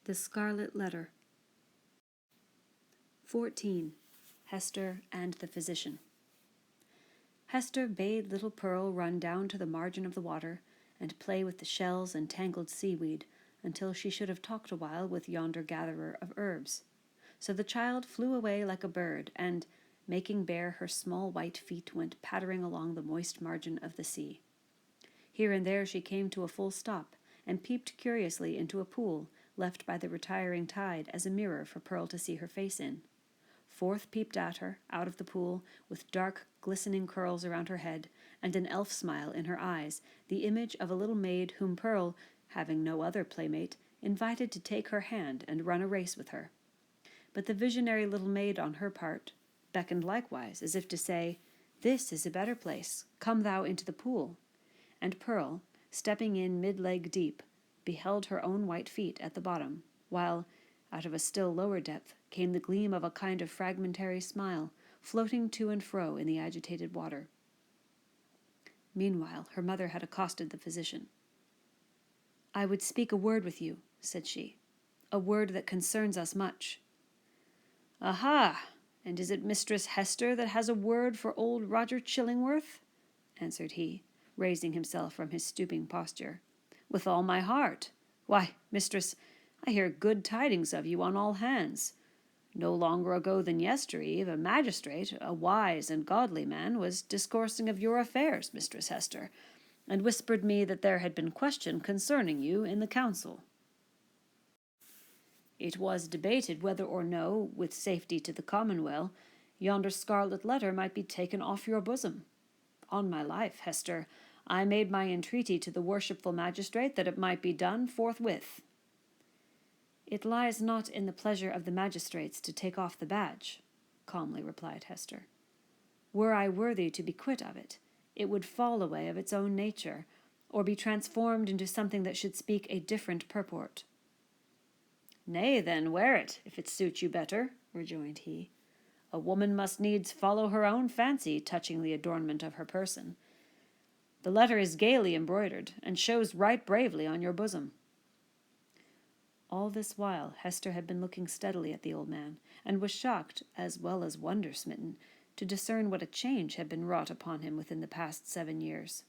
The Scarlet Letter. 14. Hester and the Physician. Hester bade little Pearl run down to the margin of the water and play with the shells and tangled seaweed until she should have talked a while with yonder gatherer of herbs. So the child flew away like a bird, and, making bare her small white feet, went pattering along the moist margin of the sea. Here and there she came to a full stop, and peeped curiously into a pool left by the retiring tide as a mirror for Pearl to see her face in. Forth peeped at her, out of the pool, with dark, glistening curls around her head, and an elf smile in her eyes, the image of a little maid whom Pearl, having no other playmate, invited to take her hand and run a race with her. But the visionary little maid, on her part, beckoned likewise, as if to say, "This is a better place, come thou into the pool." And Pearl, stepping in mid-leg deep, beheld her own white feet at the bottom, while, out of a still lower depth, came the gleam of a kind of fragmentary smile, floating to and fro in the agitated water. Meanwhile, her mother had accosted the physician. "I would speak a word with you," said she, "a word that concerns us much." "Aha! And is it Mistress Hester that has a word for old Roger Chillingworth?" answered he, raising himself from his stooping posture. "With all my heart. Why, mistress, I hear good tidings of you on all hands. No longer ago than yestereve, a magistrate, a wise and godly man, was discoursing of your affairs, Mistress Hester, and whispered me that there had been question concerning you in the council. It was debated whether or no, with safety to the commonweal, yonder scarlet letter might be taken off your bosom. On my life, Hester, I made my entreaty to the worshipful magistrate that it might be done forthwith." "It lies not in the pleasure of the magistrates to take off the badge," calmly replied Hester. "Were I worthy to be quit of it, it would fall away of its own nature, or be transformed into something that should speak a different purport." "Nay, then, wear it, if it suits you better," rejoined he. "A woman must needs follow her own fancy touching the adornment of her person. The letter is gaily embroidered, and shows right bravely on your bosom." All this while Hester had been looking steadily at the old man, and was shocked, as well as wonder-smitten, to discern what a change had been wrought upon him within the past 7 years.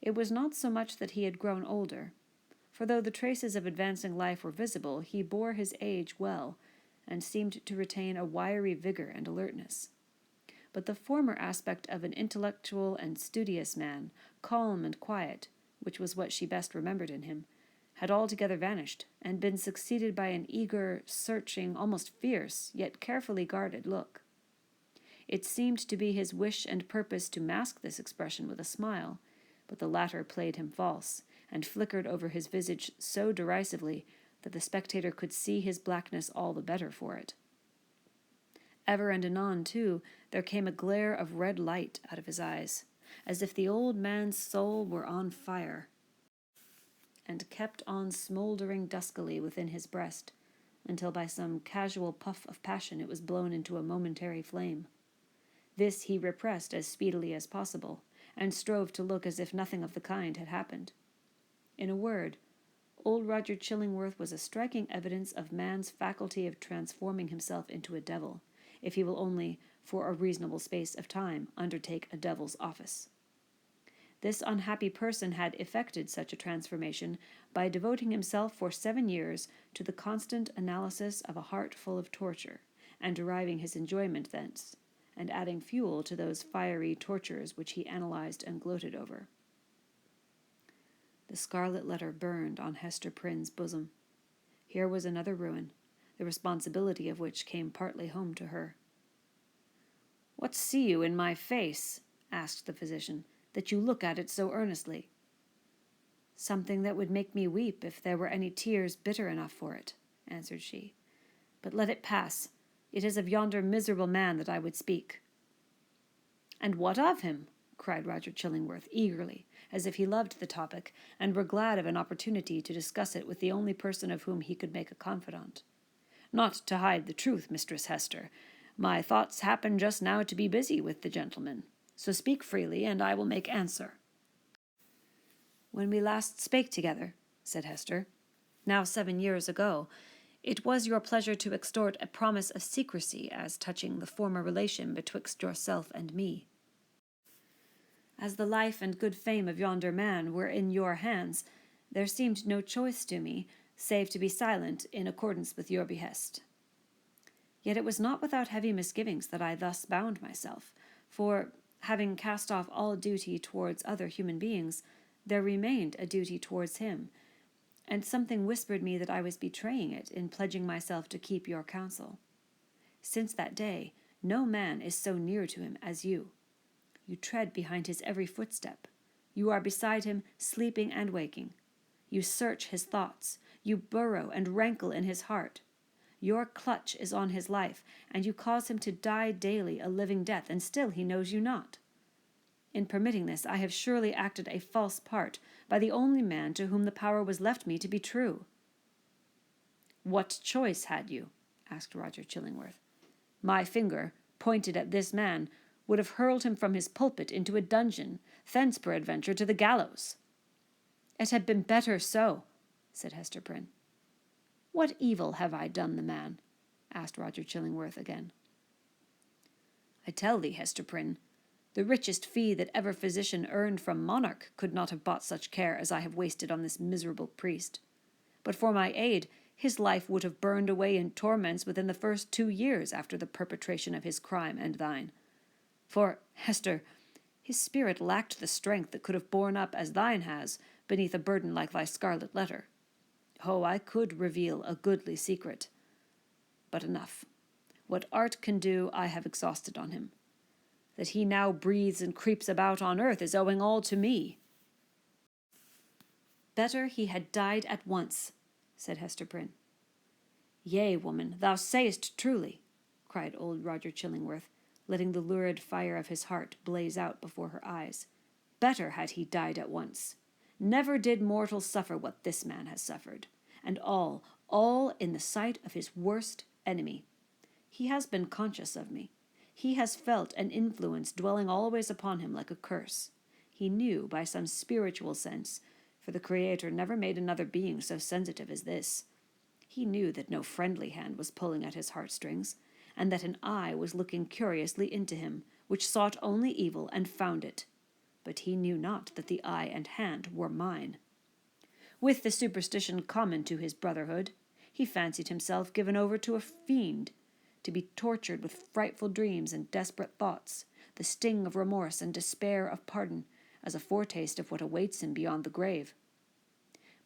It was not so much that he had grown older, for though the traces of advancing life were visible, he bore his age well, and seemed to retain a wiry vigor and alertness. But the former aspect of an intellectual and studious man, calm and quiet, which was what she best remembered in him, had altogether vanished, and been succeeded by an eager, searching, almost fierce, yet carefully guarded look. It seemed to be his wish and purpose to mask this expression with a smile, but the latter played him false, and flickered over his visage so derisively that the spectator could see his blackness all the better for it. Ever and anon, too, there came a glare of red light out of his eyes, as if the old man's soul were on fire, and kept on smouldering duskily within his breast, until by some casual puff of passion it was blown into a momentary flame. This he repressed as speedily as possible, and strove to look as if nothing of the kind had happened. In a word, old Roger Chillingworth was a striking evidence of man's faculty of transforming himself into a devil, if he will only, for a reasonable space of time, undertake a devil's office. This unhappy person had effected such a transformation by devoting himself for 7 years to the constant analysis of a heart full of torture, and deriving his enjoyment thence, and adding fuel to those fiery tortures which he analyzed and gloated over. The scarlet letter burned on Hester Prynne's bosom. Here was another ruin, the responsibility of which came partly home to her. "What see you in my face," asked the physician, "that you look at it so earnestly?" "Something that would make me weep if there were any tears bitter enough for it," answered she. "But let it pass. It is of yonder miserable man that I would speak." "And what of him?" cried Roger Chillingworth, eagerly, as if he loved the topic, and were glad of an opportunity to discuss it with the only person of whom he could make a confidant. "Not to hide the truth, Mistress Hester, my thoughts happen just now to be busy with the gentleman. So speak freely, and I will make answer." "When we last spake together," said Hester, "now 7 years ago, It was your pleasure to extort a promise of secrecy as touching the former relation betwixt yourself and me. As the life and good fame of yonder man were in your hands, there seemed no choice to me, save to be silent in accordance with your behest. Yet it was not without heavy misgivings that I thus bound myself, for, having cast off all duty towards other human beings, there remained a duty towards him, and something whispered me that I was betraying it in pledging myself to keep your counsel. Since that day, no man is so near to him as you. You tread behind his every footstep. You are beside him, sleeping and waking. You search his thoughts. You burrow and rankle in his heart. Your clutch is on his life, and you cause him to die daily a living death, and still he knows you not. In permitting this, I have surely acted a false part by the only man to whom the power was left me to be true. What choice had you? Asked Roger Chillingworth. My finger, pointed at this man, would have hurled him from his pulpit into a dungeon, thence peradventure to the gallows. It had been better so, said Hester Prynne. What evil have I done the man? Asked Roger Chillingworth again. I tell thee, Hester Prynne, the richest fee that ever physician earned from monarch could not have bought such care as I have wasted on this miserable priest. But for my aid, his life would have burned away in torments within the first 2 years after the perpetration of his crime and thine. For, Hester, his spirit lacked the strength that could have borne up as thine has beneath a burden like thy scarlet letter. Oh, I could reveal a goodly secret. But enough. What art can do, I have exhausted on him. That he now breathes and creeps about on earth is owing all to me. Better he had died at once, said Hester Prynne. Yea, woman, thou sayest truly, cried old Roger Chillingworth, letting the lurid fire of his heart blaze out before her eyes. Better had he died at once. Never did mortal suffer what this man has suffered, and all in the sight of his worst enemy. He has been conscious of me. He has felt an influence dwelling always upon him like a curse. He knew by some spiritual sense, for the Creator never made another being so sensitive as this. He knew that no friendly hand was pulling at his heartstrings, and that an eye was looking curiously into him, which sought only evil and found it. But he knew not that the eye and hand were mine. With the superstition common to his brotherhood, he fancied himself given over to a fiend, to be tortured with frightful dreams and desperate thoughts, the sting of remorse and despair of pardon, as a foretaste of what awaits him beyond the grave.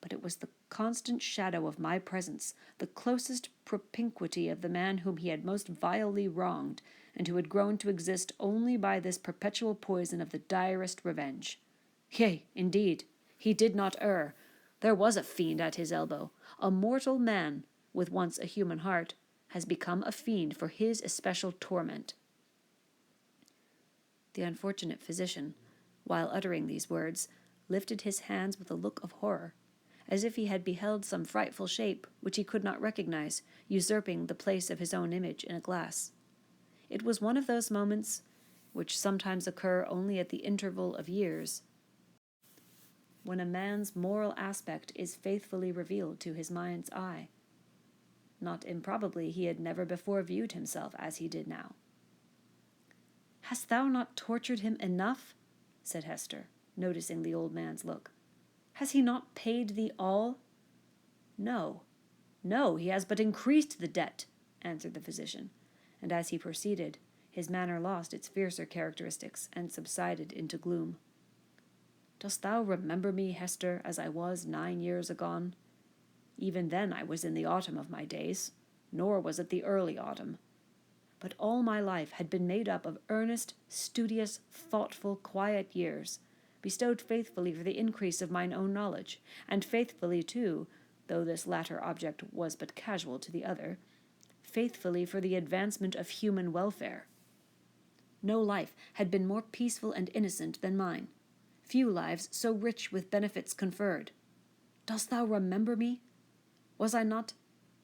But it was the constant shadow of my presence, the closest propinquity of the man whom he had most vilely wronged, and who had grown to exist only by this perpetual poison of the direst revenge. Yea, indeed, he did not err. There was a fiend at his elbow. A mortal man, with once a human heart, has become a fiend for his especial torment. The unfortunate physician, while uttering these words, lifted his hands with a look of horror, as if he had beheld some frightful shape which he could not recognize, usurping the place of his own image in a glass. It was one of those moments, which sometimes occur only at the interval of years, when a man's moral aspect is faithfully revealed to his mind's eye. Not improbably he had never before viewed himself as he did now. "Hast thou not tortured him enough?" said Hester, noticing the old man's look. "Has he not paid thee all?" No, he has but increased the debt," answered the physician, and as he proceeded, his manner lost its fiercer characteristics and subsided into gloom. "Dost thou remember me, Hester, as I was 9 years agone? Even then I was in the autumn of my days, nor was it the early autumn. But all my life had been made up of earnest, studious, thoughtful, quiet years, bestowed faithfully for the increase of mine own knowledge, and faithfully, too, though this latter object was but casual to the other, faithfully for the advancement of human welfare. No life had been more peaceful and innocent than mine, few lives so rich with benefits conferred. Dost thou remember me? Was I not,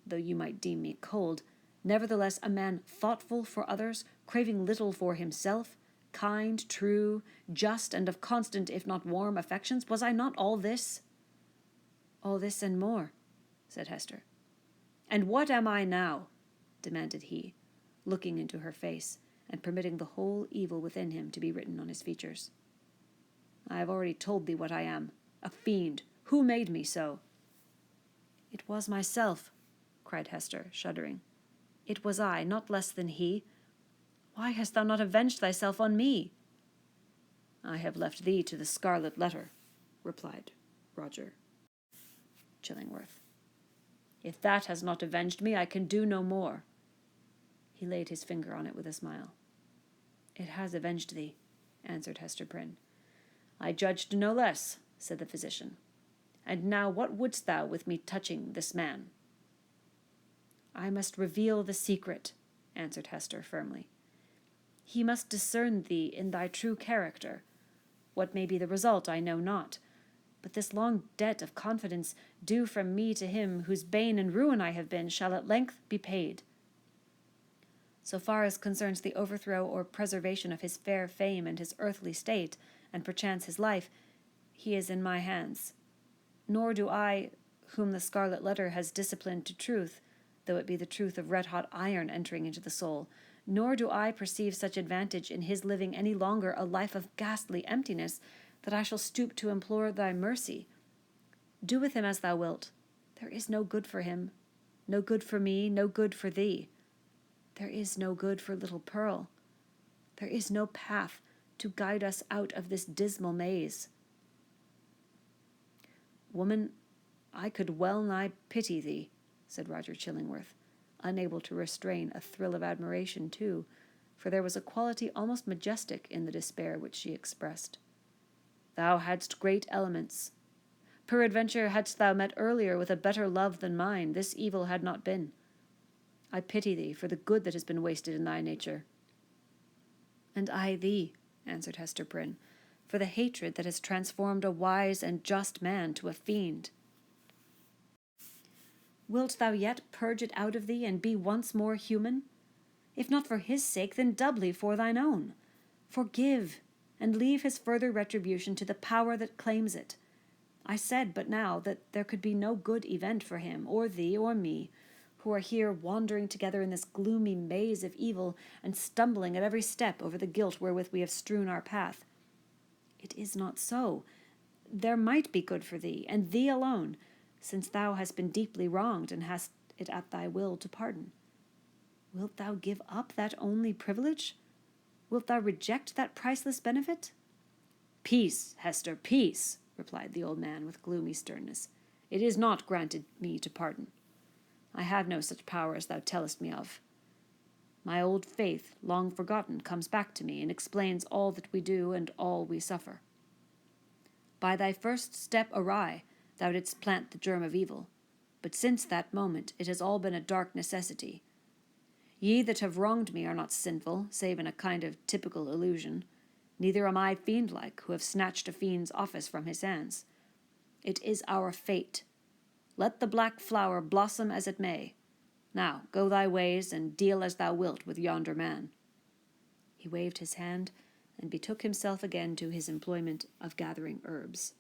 though you might deem me cold, nevertheless a man thoughtful for others, craving little for himself, kind, true, just, and of constant, if not warm, affections? Was I not all this?" "All this and more," said Hester. And what am I now? Demanded he, looking into her face, and permitting the whole evil within him to be written on his features. I have already told thee what I am, a fiend. Who made me so? It was myself, cried Hester, shuddering. It was I, not less than he. Why hast thou not avenged thyself on me? I have left thee to the Scarlet Letter, replied Roger Chillingworth. If that has not avenged me, I can do no more. He laid his finger on it with a smile. It has avenged thee, answered Hester Prynne. I judged no less, said the physician. And now what wouldst thou with me touching this man? I must reveal the secret, answered Hester firmly. He must discern thee in thy true character. What may be the result, I know not, but this long debt of confidence due from me to him whose bane and ruin I have been shall at length be paid. So far as concerns the overthrow or preservation of his fair fame and his earthly state, and perchance his life, he is in my hands. Nor do I, whom the Scarlet Letter has disciplined to truth, though it be the truth of red-hot iron entering into the soul, nor do I perceive such advantage in his living any longer a life of ghastly emptiness, that I shall stoop to implore thy mercy. Do with him as thou wilt. There is no good for him, no good for me, no good for thee. There is no good for little Pearl. There is no path to guide us out of this dismal maze. Woman, I could well nigh pity thee, said Roger Chillingworth, unable to restrain a thrill of admiration too, for there was a quality almost majestic in the despair which she expressed. Thou hadst great elements. Peradventure, hadst thou met earlier with a better love than mine, this evil had not been. I pity thee for the good that has been wasted in thy nature. And I thee, answered Hester Prynne, for the hatred that has transformed a wise and just man to a fiend. Wilt thou yet purge it out of thee and be once more human? If not for his sake, then doubly for thine own. Forgive, and leave his further retribution to the power that claims it. I said but now that there could be no good event for him, or thee, or me, who are here wandering together in this gloomy maze of evil, and stumbling at every step over the guilt wherewith we have strewn our path. It is not so. There might be good for thee, and thee alone, since thou hast been deeply wronged, and hast it at thy will to pardon. Wilt thou give up that only privilege? Wilt thou reject that priceless benefit? Peace, Hester, peace, replied the old man with gloomy sternness. It is not granted me to pardon. I have no such power as thou tellest me of. My old faith, long forgotten, comes back to me, and explains all that we do and all we suffer. By thy first step awry, thou didst plant the germ of evil, but since that moment it has all been a dark necessity. Ye that have wronged me are not sinful, save in a kind of typical illusion. Neither am I fiend-like, who have snatched a fiend's office from his hands. It is our fate. Let the black flower blossom as it may. Now go thy ways, and deal as thou wilt with yonder man. He waved his hand, and betook himself again to his employment of gathering herbs.